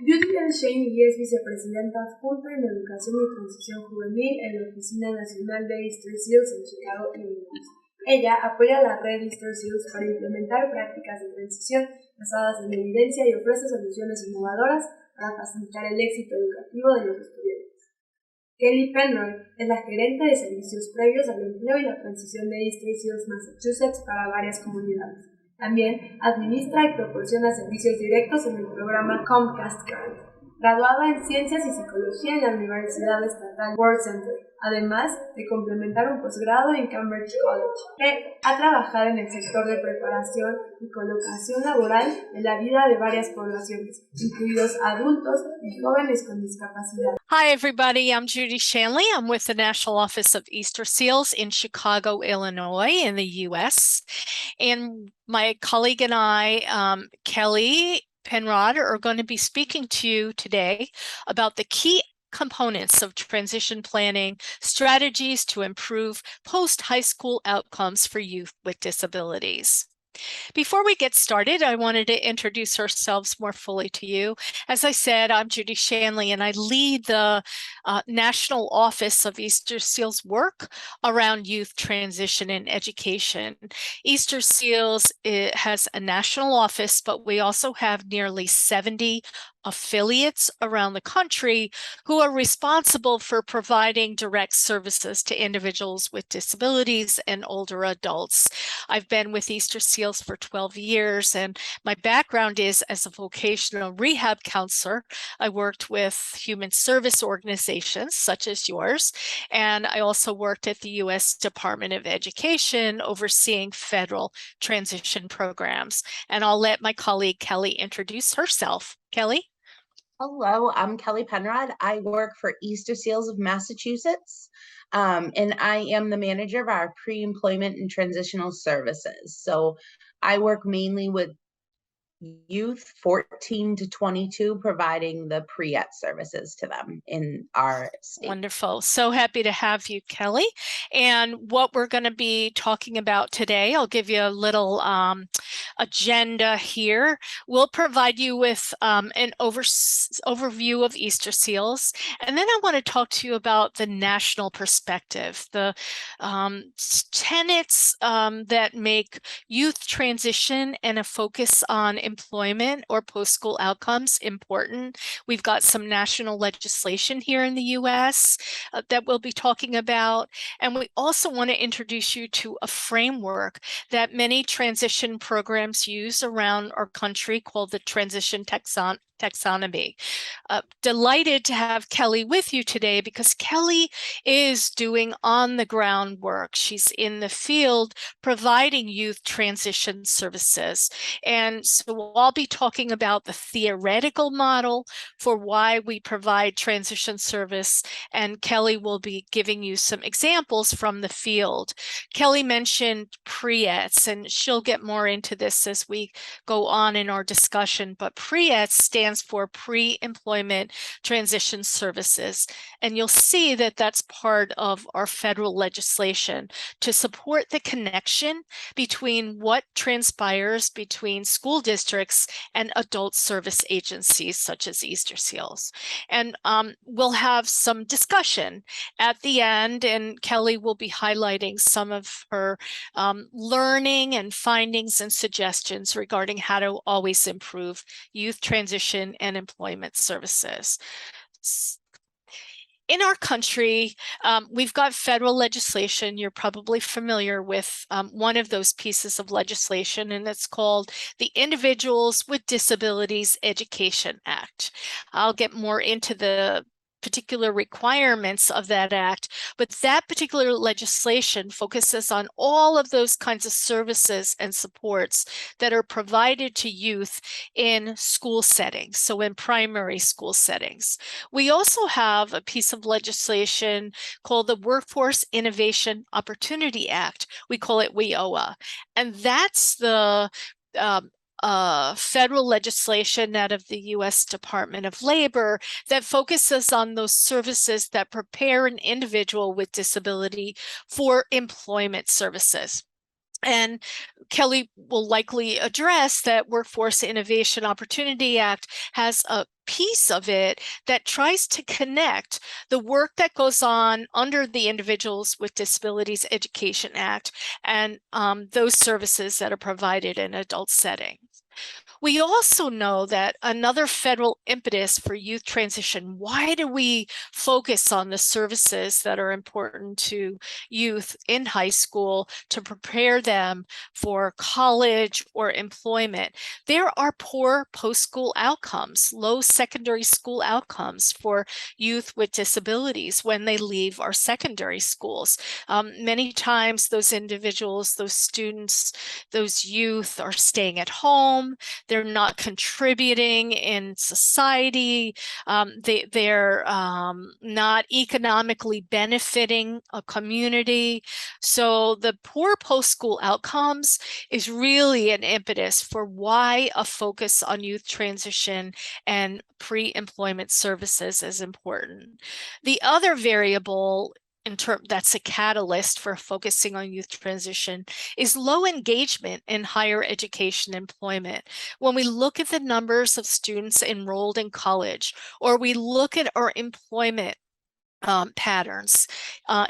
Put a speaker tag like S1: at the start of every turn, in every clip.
S1: Judy Shanley es vicepresidenta adjunta en Educación y Transición Juvenil en la Oficina Nacional de Easterseals en Chicago, Illinois. Ella apoya la red Easterseals para implementar prácticas de transición basadas en evidencia y ofrece soluciones innovadoras para facilitar el éxito educativo de los estudiantes. Kelly Penrod es la gerente de servicios previos al empleo y la transición de Easterseals, Massachusetts, para varias comunidades. También administra y proporciona servicios directos en el programa Comcast Grant. Graduada en Ciencias y Psicología en la Universidad Estatal World Center, además de complementar un posgrado en Cambridge College. Ha trabajado en el sector de preparación y colocación laboral en la vida de varias poblaciones, incluidos adultos y jóvenes con discapacidad.
S2: Hi, everybody. I'm Judy Shanley. I'm with the National Office of Easterseals in Chicago, Illinois, in the U.S. And my colleague and I, Kelly Penrod, are going to be speaking to you today about the key components of transition planning, strategies to improve post-high school outcomes for youth with disabilities. Before we get started, I wanted to introduce ourselves more fully to you. As I said, I'm Judy Shanley, and I lead the National Office of Easterseals work around youth transition and education. Easterseals has a national office, but we also have nearly 70 affiliates around the country who are responsible for providing direct services to individuals with disabilities and older adults. I've been with Easterseals for 12 years, and my background is as a vocational rehab counselor. I worked with human service organizations such as yours, and I also worked at the U.S. Department of Education overseeing federal transition programs. And I'll let my colleague Kelly introduce herself. Kelly?
S3: Hello, I'm Kelly Penrod. I work for Easterseals of Massachusetts, and I am the manager of our pre-employment and transitional services. So I work mainly with youth 14 to 22, providing the pre-ed services to them in our state.
S2: Wonderful. So happy to have you, Kelly. And what we're going to be talking about today, I'll give you a little agenda here. We'll provide you with an overview of Easterseals, and then I want to talk to you about the national perspective, the tenets that make youth transition and a focus on employment or post-school outcomes important. We've got some national legislation here in the U.S. That we'll be talking about. And we also want to introduce you to a framework that many transition programs use around our country called the Transition Taxonomy. Delighted to have Kelly with you today because Kelly is doing on-the-ground work. She's in the field providing youth transition services. And so I'll be talking about the theoretical model for why we provide transition service, and Kelly will be giving you some examples from the field. Kelly mentioned pre-ETS, and she'll get more into this as we go on in our discussion, but pre-ETS stands for Pre-Employment Transition Services. And you'll see that that's part of our federal legislation to support the connection between what transpires between school districts and adult service agencies such as Easterseals. And we'll have some discussion at the end, and Kelly will be highlighting some of her learning and findings and suggestions regarding how to always improve youth transition and employment services. In our country, we've got federal legislation. You're probably familiar with one of those pieces of legislation, and it's called the Individuals with Disabilities Education Act. I'll get more into the particular requirements of that act, but that particular legislation focuses on all of those kinds of services and supports that are provided to youth in school settings, so in primary school settings. We also have a piece of legislation called the Workforce Innovation Opportunity Act. We call it WIOA, and that's the federal legislation out of the U.S. Department of Labor that focuses on those services that prepare an individual with disability for employment services. And Kelly will likely address that Workforce Innovation Opportunity Act has a piece of it that tries to connect the work that goes on under the Individuals with Disabilities Education Act and those services that are provided in adult settings. We also know that another federal impetus for youth transition, why do we focus on the services that are important to youth in high school to prepare them for college or employment? There are poor post-school outcomes, low secondary school outcomes for youth with disabilities when they leave our secondary schools. Many times those individuals, those students, those youth are staying at home. They're not contributing in society. They're not economically benefiting a community. So the poor post-school outcomes is really an impetus for why a focus on youth transition and pre-employment services is important. The other variable that's a catalyst for focusing on youth transition is low engagement in higher education employment. When we look at the numbers of students enrolled in college, or we look at our employment patterns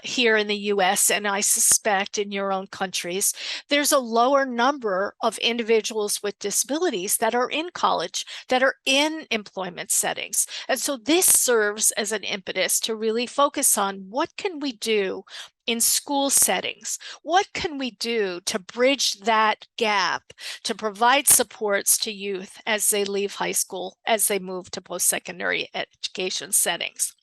S2: here in the US, and I suspect in your own countries, there's a lower number of individuals with disabilities that are in college, that are in employment settings. And so this serves as an impetus to really focus on what can we do in school settings? What can we do to bridge that gap, to provide supports to youth as they leave high school, as they move to post-secondary education settings?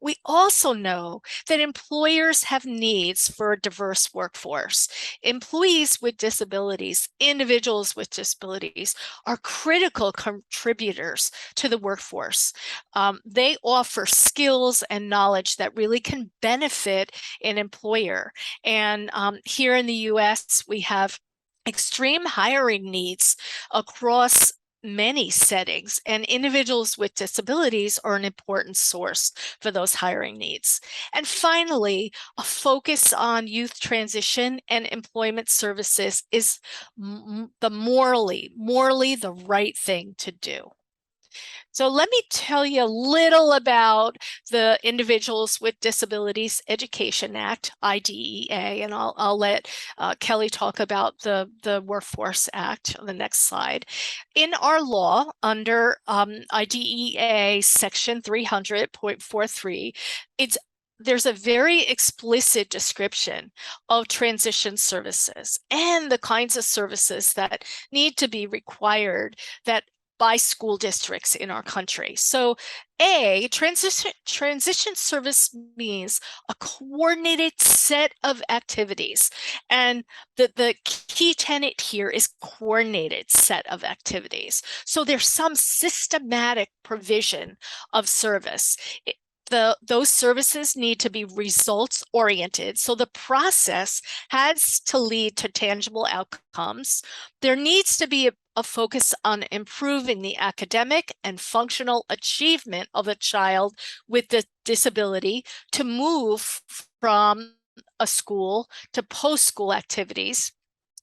S2: We also know that employers have needs for a diverse workforce. Employees with disabilities, individuals with disabilities, are critical contributors to the workforce. They offer skills and knowledge that really can benefit an employer. And here in the US, we have extreme hiring needs across many settings, and individuals with disabilities are an important source for those hiring needs. And finally, a focus on youth transition and employment services is the morally the right thing to do. So let me tell you a little about the Individuals with Disabilities Education Act, IDEA, and I'll let Kelly talk about the Workforce Act on the next slide. In our law, under IDEA Section 300.43, there's a very explicit description of transition services and the kinds of services that need to be required by school districts in our country. So transition service means a coordinated set of activities. And the key tenet here is coordinated set of activities. So there's some systematic provision of service. Those services need to be results oriented. So the process has to lead to tangible outcomes. There needs to be a focus on improving the academic and functional achievement of a child with a disability to move from a school to post-school activities.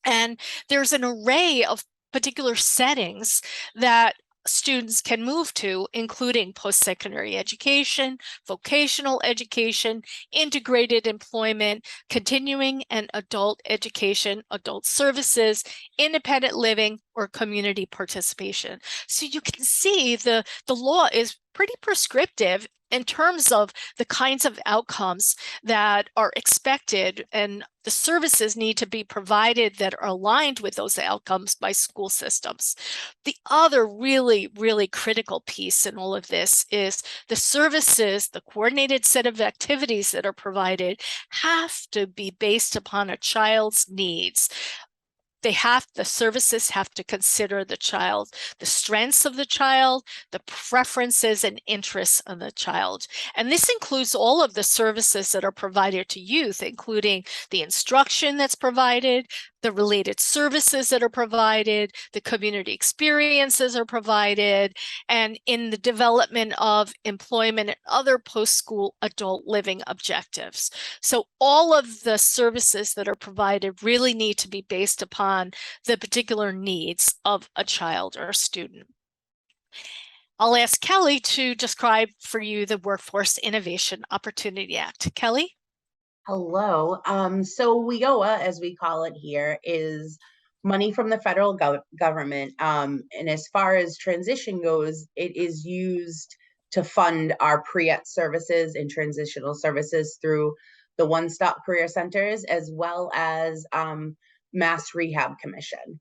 S2: And there's an array of particular settings that students can move to, including post-secondary education, vocational education, integrated employment, continuing and adult education, adult services, independent living, or community participation. So you can see the law is pretty prescriptive in terms of the kinds of outcomes that are expected, and the services need to be provided that are aligned with those outcomes by school systems. The other really, really critical piece in all of this is the services, the coordinated set of activities that are provided have to be based upon a child's needs. The services have to consider the child, the strengths of the child, the preferences and interests of the child. And this includes all of the services that are provided to youth, including the instruction that's provided, the related services that are provided, the community experiences are provided, and in the development of employment and other post-school adult living objectives. So all of the services that are provided really need to be based upon the particular needs of a child or a student. I'll ask Kelly to describe for you the Workforce Innovation Opportunity Act. Kelly?
S3: Hello. So WIOA, as we call it here, is money from the federal government. And as far as transition goes, it is used to fund our pre-ET services and transitional services through the one-stop career centers, as well as Mass Rehab Commission.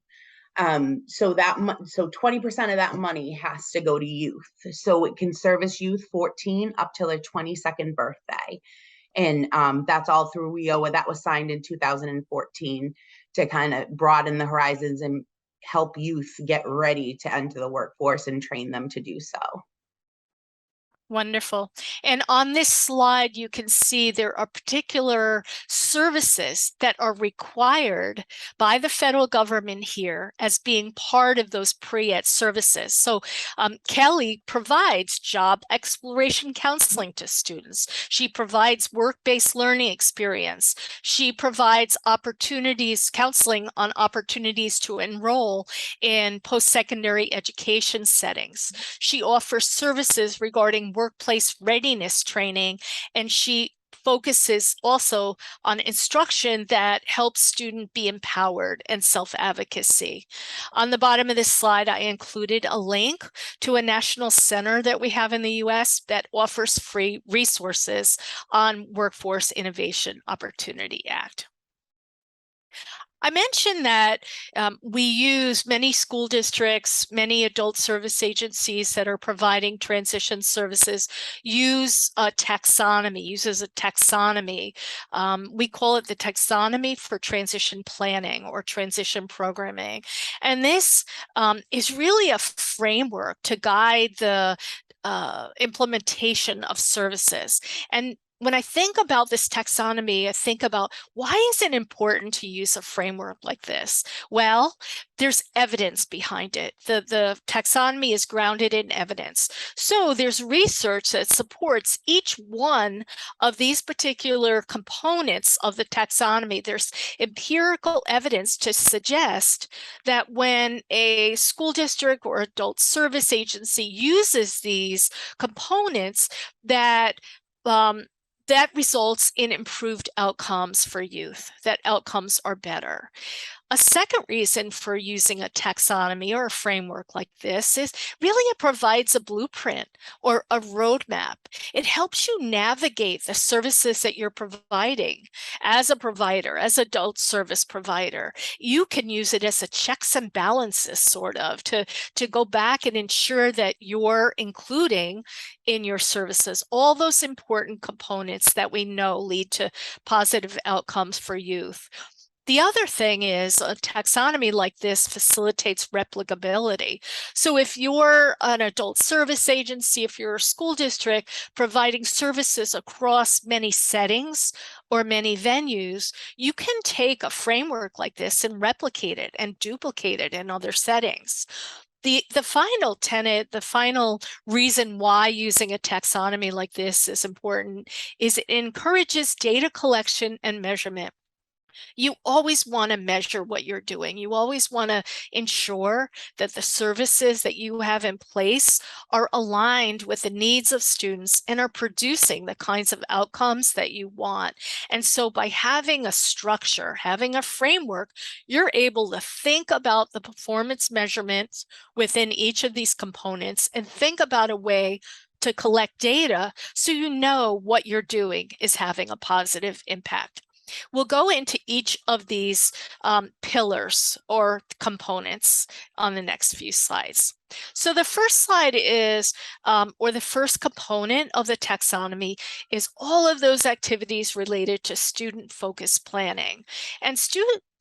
S3: So 20% of that money has to go to youth. So it can service youth 14 up till their 22nd birthday. And that's all through WIOA. That was signed in 2014 to kind of broaden the horizons and help youth get ready to enter the workforce and train them to do so.
S2: Wonderful. And on this slide, you can see there are particular services that are required by the federal government here as being part of those pre-ET services. So Kelly provides job exploration counseling to students. She provides work-based learning experience. She provides opportunities, counseling on opportunities to enroll in post-secondary education settings. She offers services regarding workplace readiness training, and she focuses also on instruction that helps students be empowered and self-advocacy. On the bottom of this slide, I included a link to a national center that we have in the US that offers free resources on Workforce Innovation Opportunity Act. I mentioned that we use many school districts, many adult service agencies that are providing transition services uses a taxonomy. We call it the taxonomy for transition planning or transition programming. And this is really a framework to guide the implementation of services. And when I think about this taxonomy, I think about why is it important to use a framework like this? Well, there's evidence behind it. The taxonomy is grounded in evidence. So there's research that supports each one of these particular components of the taxonomy. There's empirical evidence to suggest that when a school district or adult service agency uses these components, that results in improved outcomes for youth, that outcomes are better. A second reason for using a taxonomy or a framework like this is really it provides a blueprint or a roadmap. It helps you navigate the services that you're providing as a provider, as an adult service provider. You can use it as a checks and balances, sort of, to go back and ensure that you're including in your services all those important components that we know lead to positive outcomes for youth. The other thing is a taxonomy like this facilitates replicability. So if you're an adult service agency, if you're a school district providing services across many settings or many venues, you can take a framework like this and replicate it and duplicate it in other settings. The final tenet, the final reason why using a taxonomy like this is important is it encourages data collection and measurement. You always want to measure what you're doing. You always want to ensure that the services that you have in place are aligned with the needs of students and are producing the kinds of outcomes that you want. And so by having a structure, having a framework, you're able to think about the performance measurements within each of these components and think about a way to collect data so you know what you're doing is having a positive impact. We'll go into each of these pillars or components on the next few slides. So the first slide is, or the first component of the taxonomy is all of those activities related to student-focused planning. And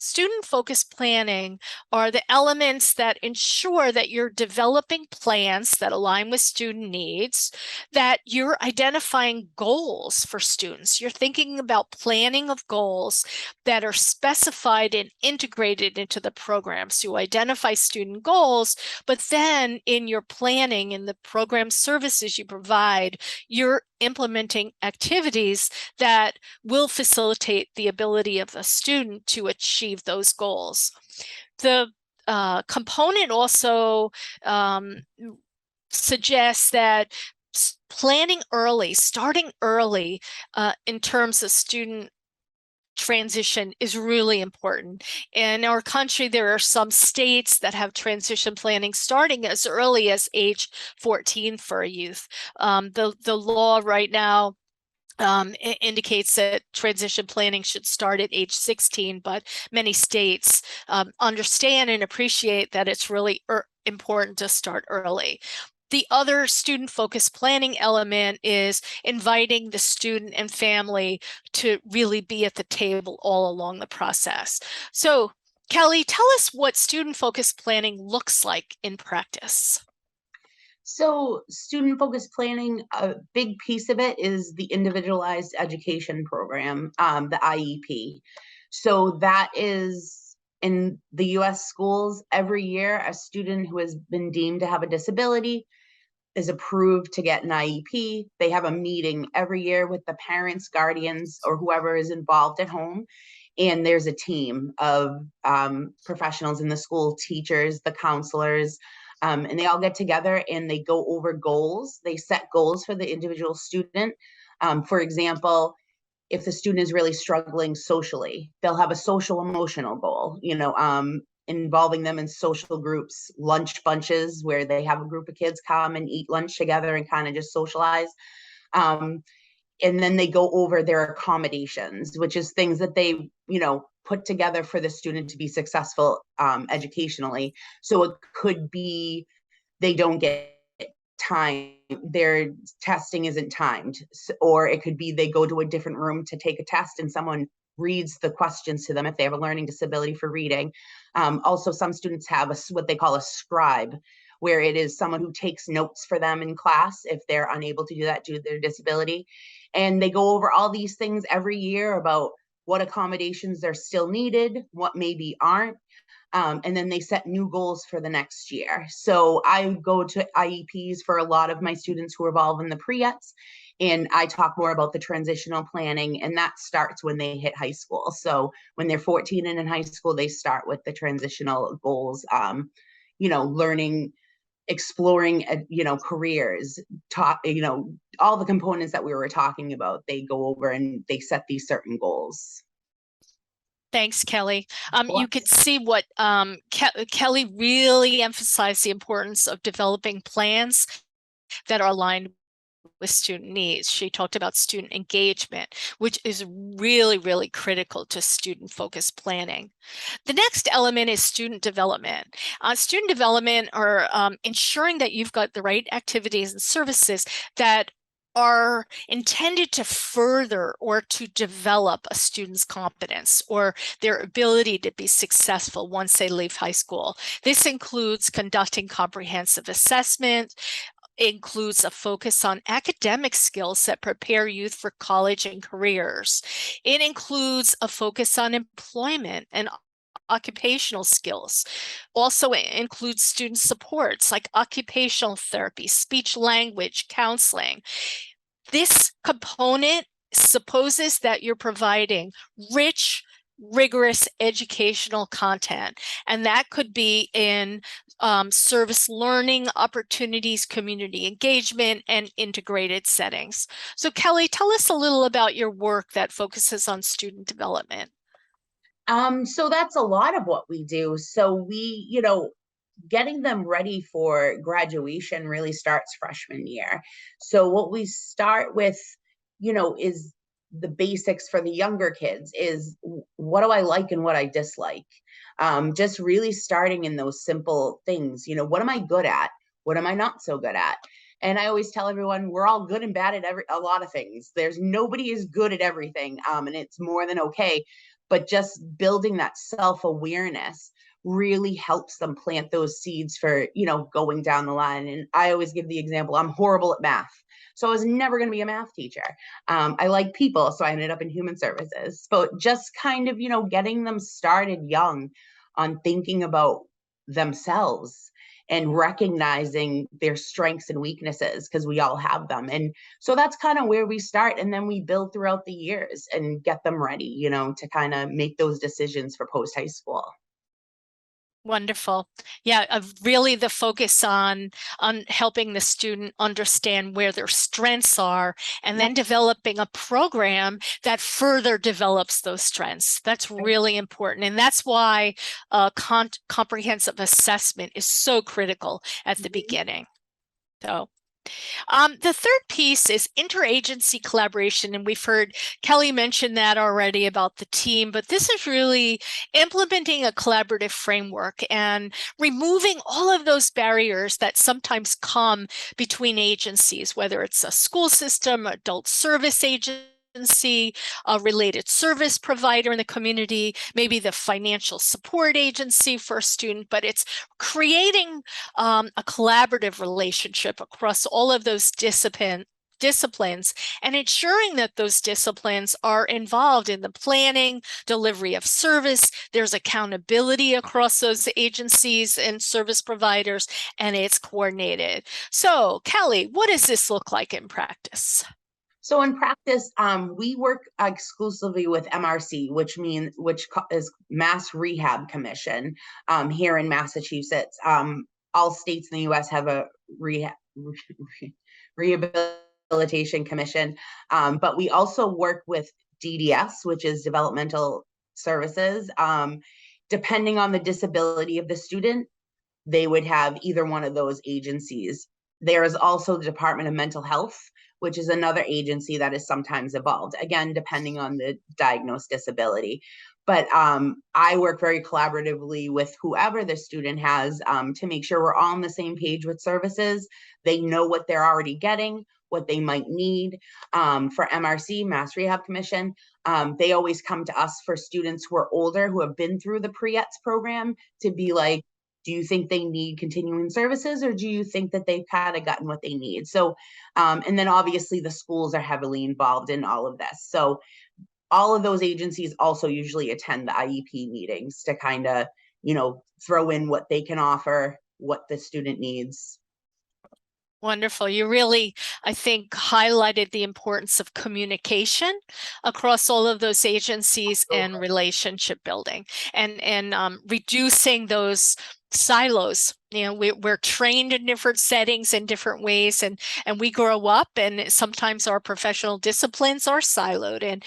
S2: Student-focused planning are the elements that ensure that you're developing plans that align with student needs, that you're identifying goals for students. You're thinking about planning of goals that are specified and integrated into the program. So you identify student goals, but then in your planning, in the program services you provide, you're implementing activities that will facilitate the ability of a student to achieve those goals. The component also suggests that planning early, starting early in terms of student transition is really important. In our country, there are some states that have transition planning starting as early as age 14 for a youth. The law right now indicates that transition planning should start at age 16, but many states understand and appreciate that it's really important to start early. The other student-focused planning element is inviting the student and family to really be at the table all along the process. So, Kelly, tell us what student-focused planning looks like in practice.
S3: So student-focused planning, a big piece of it is the Individualized Education Program, the IEP. So that is in the US schools every year, a student who has been deemed to have a disability is approved to get an IEP. They have a meeting every year with the parents, guardians, or whoever is involved at home. And there's a team of professionals in the school, teachers, the counselors, and they all get together and they go over goals. They set goals for the individual student. For example, if the student is really struggling socially, they'll have a social emotional goal, involving them in social groups, lunch bunches where they have a group of kids come and eat lunch together and kind of just socialize. And then they go over their accommodations, which is things that they, put together for the student to be successful educationally. So it could be they don't get time, their testing isn't timed, or it could be they go to a different room to take a test and someone reads the questions to them if they have a learning disability for reading. Also, some students have what they call a scribe, where it is someone who takes notes for them in class if they're unable to do that due to their disability. And they go over all these things every year about what accommodations are still needed, what maybe aren't. And then they set new goals for the next year. So I go to IEPs for a lot of my students who are involved in the pre-ETs, and I talk more about the transitional planning, and that starts when they hit high school. So when they're 14 and in high school, they start with the transitional goals, learning, exploring, careers, all the components that we were talking about, they go over and they set these certain goals.
S2: Thanks, Kelly. You could see what Kelly really emphasized the importance of developing plans that are aligned with student needs. She talked about student engagement, which is really, really critical to student-focused planning. The next element is student development. Student development are ensuring that you've got the right activities and services that are intended to further or to develop a student's competence or their ability to be successful once they leave high school. This includes conducting comprehensive assessment, includes a focus on academic skills that prepare youth for college and careers. It includes a focus on employment and occupational skills. Also includes student supports like occupational therapy, speech language, counseling. This component supposes that you're providing rich, rigorous educational content, and that could be in service learning opportunities, community engagement, and integrated settings. So Kelly, tell us a little about your work that focuses on student development.
S3: So that's a lot of what we do. So we, getting them ready for graduation really starts freshman year. So what we start with, is the basics for the younger kids is what do I like and what I dislike? Just really starting in those simple things. What am I good at? What am I not so good at? And I always tell everyone we're all good and bad at a lot of things. There's nobody is good at everything, and it's more than okay. but just building that self-awareness really helps them plant those seeds for, going down the line. And I always give the example, I'm horrible at math. So I was never going to be a math teacher. I like people, so I ended up in human services. But just kind of, getting them started young on thinking about themselves and recognizing their strengths and weaknesses, because we all have them. And so that's kind of where we start. And then we build throughout the years and get them ready, to kind of make those decisions for post-high school.
S2: Wonderful. Yeah, really the focus on helping the student understand where their strengths are, and then developing a program that further develops those strengths. That's really important. And that's why comprehensive assessment is so critical at the beginning. So the third piece is interagency collaboration, and we've heard Kelly mention that already about the team, but this is really implementing a collaborative framework and removing all of those barriers that sometimes come between agencies, whether it's a school system, adult service agency, a related service provider in the community, maybe the financial support agency for a student, but it's creating a collaborative relationship across all of those disciplines and ensuring that those disciplines are involved in the planning, delivery of service. There's accountability across those agencies and service providers, and it's coordinated. So, Kelly, what does this look like in practice?
S3: So in practice, we work exclusively with MRC, which is Mass Rehab Commission here in Massachusetts. All states in the U.S. have a rehabilitation commission, but we also work with DDS, which is Developmental Services. Depending on the disability of the student, they would have either one of those agencies. There is also the Department of Mental Health, which is another agency that is sometimes involved, again, depending on the diagnosed disability. But I work very collaboratively with whoever the student has to make sure we're all on the same page with services. They know what they're already getting, what they might need. For MRC, Mass Rehab Commission, they always come to us for students who are older, who have been through the Pre-ETS program, to be like, do you think they need continuing services, or do you think that they've kind of gotten what they need? So, and then obviously the schools are heavily involved in all of this. So all of those agencies also usually attend the IEP meetings to kind of, throw in what they can offer, what the student needs.
S2: Wonderful. You really, I think, highlighted the importance of communication across all of those agencies and relationship building and reducing those silos. We're trained in different settings in different ways, and we grow up, and sometimes our professional disciplines are siloed, and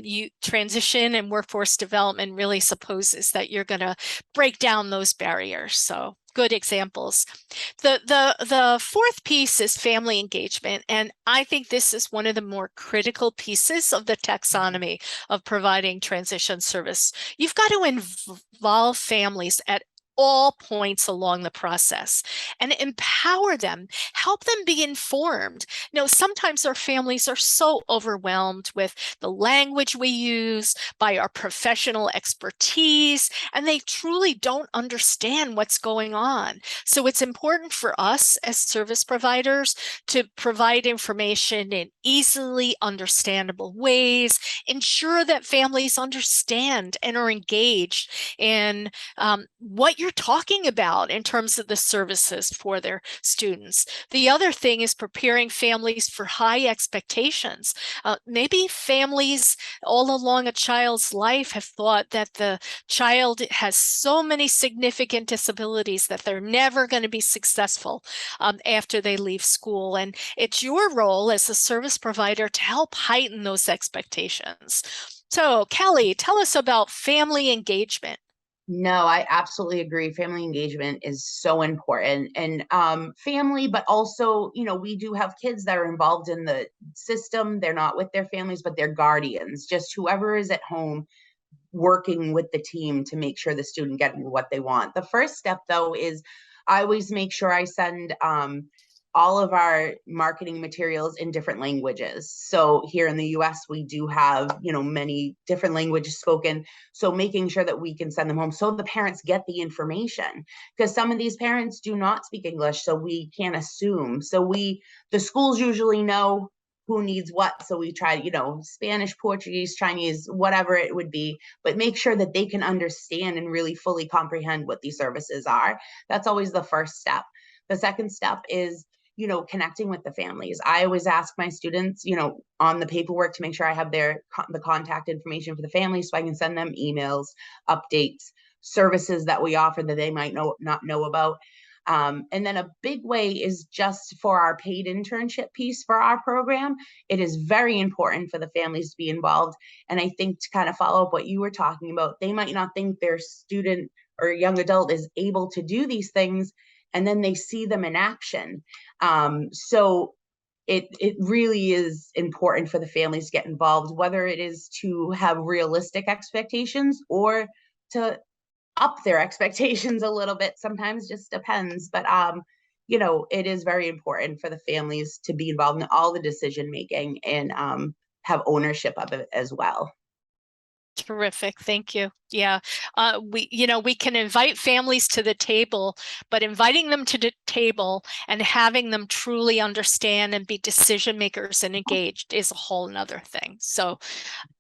S2: you transition and workforce development really supposes that you're going to break down those barriers. So good examples. The fourth piece is family engagement, and I think this is one of the more critical pieces of the taxonomy of providing transition service. You've got to involve families at all points along the process and empower them, help them be informed. Sometimes our families are so overwhelmed with the language we use, by our professional expertise, and they truly don't understand what's going on. So it's important for us as service providers to provide information in easily understandable ways, ensure that families understand and are engaged in what you're talking about in terms of the services for their students. The other thing is preparing families for high expectations. Maybe families all along a child's life have thought that the child has so many significant disabilities that they're never going to be successful after they leave school. And it's your role as a service provider to help heighten those expectations. So, Kelly, tell us about family engagement.
S3: No, I absolutely agree. Family engagement is so important, and family, but also, we do have kids that are involved in the system. They're not with their families, but they're guardians, just whoever is at home working with the team to make sure the student getting what they want. The first step, though, is I always make sure I send all of our marketing materials in different languages. So here in the US, we do have, many different languages spoken. So making sure that we can send them home so the parents get the information, because some of these parents do not speak English, so we can't assume. So the schools usually know who needs what. So we try, Spanish, Portuguese, Chinese, whatever it would be, but make sure that they can understand and really fully comprehend what these services are. That's always the first step. The second step is, connecting with the families. I always ask my students, on the paperwork to make sure I have the contact information for the families so I can send them emails, updates, services that we offer that they might not know about. And then a big way is just for our paid internship piece for our program. It is very important for the families to be involved. And I think to kind of follow up what you were talking about, they might not think their student or young adult is able to do these things, and then they see them in action. So it really is important for the families to get involved, whether it is to have realistic expectations or to up their expectations a little bit. Sometimes just depends, but it is very important for the families to be involved in all the decision making and have ownership of it as well.
S2: Terrific. Thank you. Yeah. We can invite families to the table, but inviting them to the table and having them truly understand and be decision makers and engaged is a whole nother thing. So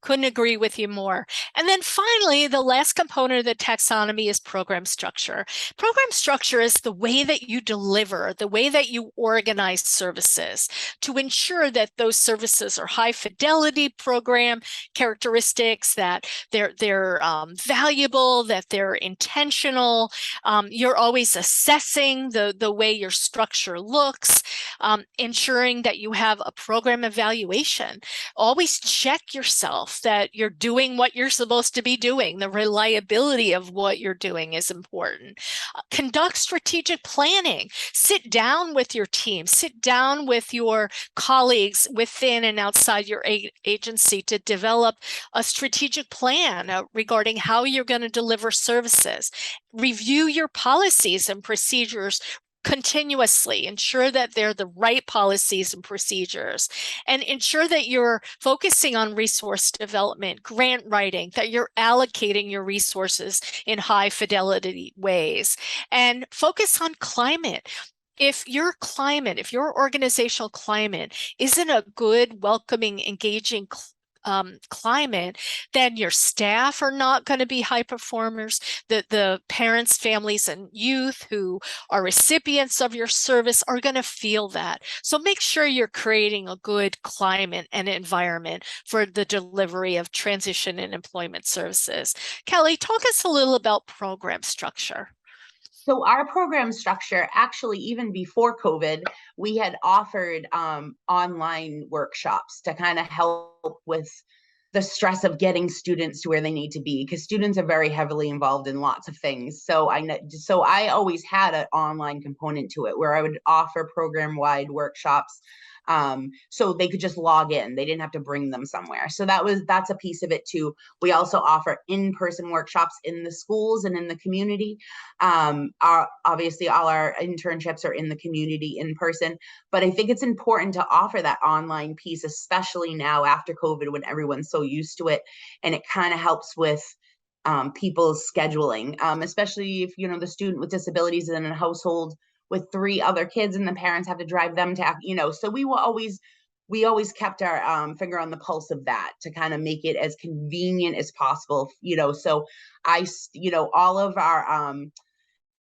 S2: couldn't agree with you more. And then finally, the last component of the taxonomy is program structure. Program structure is the way that you deliver, the way that you organize services to ensure that those services are high fidelity program characteristics, that they're valuable, that they're intentional. You're always assessing the way your structure looks, ensuring that you have a program evaluation. Always check yourself that you're doing what you're supposed to be doing. The reliability of what you're doing is important. Conduct strategic planning. Sit down with your team. Sit down with your colleagues within and outside your agency to develop a strategic plan regarding how you're going to deliver services. Review your policies and procedures continuously. Ensure that they're the right policies and procedures, and ensure that you're focusing on resource development, grant writing, that you're allocating your resources in high fidelity ways, and focus on climate. If your organizational climate isn't a good, welcoming, engaging climate, then your staff are not going to be high performers. The parents, families, and youth who are recipients of your service are going to feel that. So make sure you're creating a good climate and environment for the delivery of transition and employment services. Kelly, talk us a little about program structure.
S3: So our program structure, actually, even before COVID, we had offered online workshops to kind of help with the stress of getting students to where they need to be, because students are very heavily involved in lots of things. So I always had an online component to it where I would offer program-wide workshops. So they could just log in. They didn't have to bring them somewhere. So that's a piece of it too. We also offer in-person workshops in the schools and in the community. Obviously all our internships are in the community in person, but I think it's important to offer that online piece, especially now after COVID when everyone's so used to it, and it kind of helps with people's scheduling, especially if, the student with disabilities is in a household with 3 other kids and the parents have to drive them to, so we always kept our finger on the pulse of that to kind of make it as convenient as possible, so all of our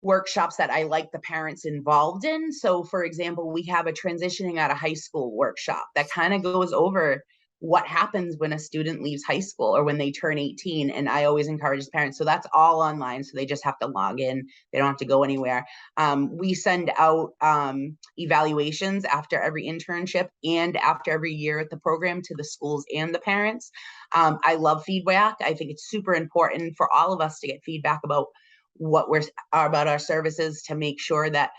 S3: workshops that I like the parents involved in. So for example, we have a transitioning out of high school workshop that kind of goes over what happens when a student leaves high school or when they turn 18. And I always encourage the parents. So that's all online. So they just have to log in. They don't have to go anywhere. We send out evaluations after every internship and after every year at the program to the schools and the parents. I love feedback. I think it's super important for all of us to get feedback about about our services to make sure that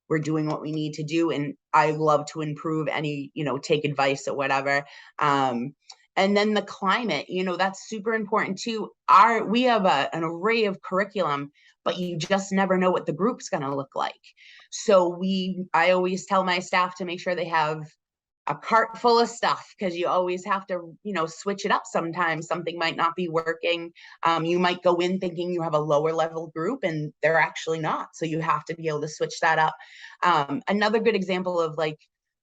S3: we're doing what we need to do. And I love to improve any, take advice or whatever. And then the climate, that's super important too. We have an array of curriculum, but you just never know what the group's going to look like. So I always tell my staff to make sure they have a cart full of stuff, because you always have to, switch it up. Sometimes something might not be working. You might go in thinking you have a lower level group and they're actually not. So you have to be able to switch that up. Another good example of like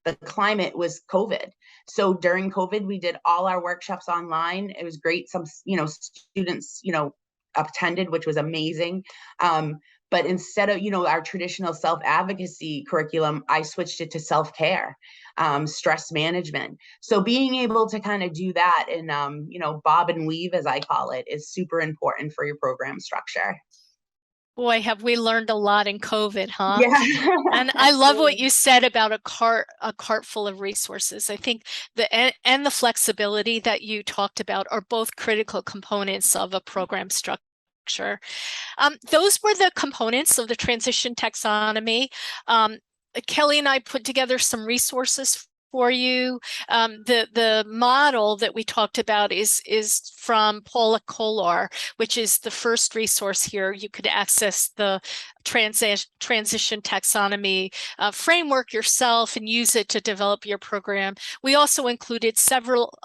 S3: the climate was COVID. So during COVID, we did all our workshops online. It was great. Some, students, attended, which was amazing. But instead of, our traditional self-advocacy curriculum, I switched it to self-care, stress management. So being able to kind of do that and, bob and weave, as I call it, is super important for your program structure.
S2: Boy, have we learned a lot in COVID, huh?
S3: Yeah.
S2: And I love what you said about a cart full of resources. I think and the flexibility that you talked about are both critical components of a program structure. Those were the components of the transition taxonomy. Kelly and I put together some resources for you. The model that we talked about is from Paula Kolar, which is the first resource here. You could access the transition taxonomy framework yourself and use it to develop your program. We also included several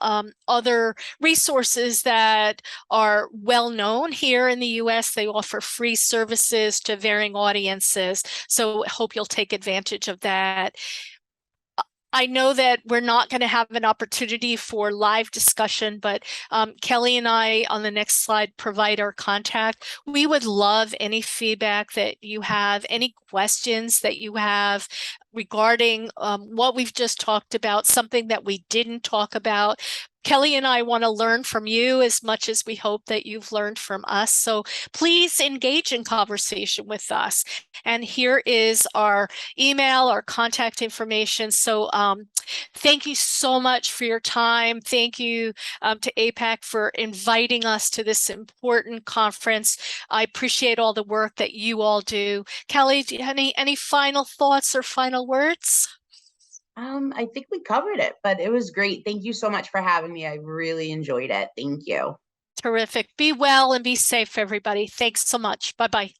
S2: other resources that are well known here in the US. They offer free services to varying audiences. So I hope you'll take advantage of that. I know that we're not going to have an opportunity for live discussion, but Kelly and I on the next slide provide our contact. We would love any feedback that you have, any questions that you have regarding what we've just talked about, something that we didn't talk about. Kelly and I want to learn from you as much as we hope that you've learned from us. So please engage in conversation with us. And here is our email, our contact information. So thank you so much for your time. Thank you to APAC for inviting us to this important conference. I appreciate all the work that you all do. Kelly, do you have any final thoughts or final words?
S3: I think we covered it, but it was great. Thank you so much for having me. I really enjoyed it. Thank you.
S2: Terrific. Be well and be safe, everybody. Thanks so much. Bye-bye.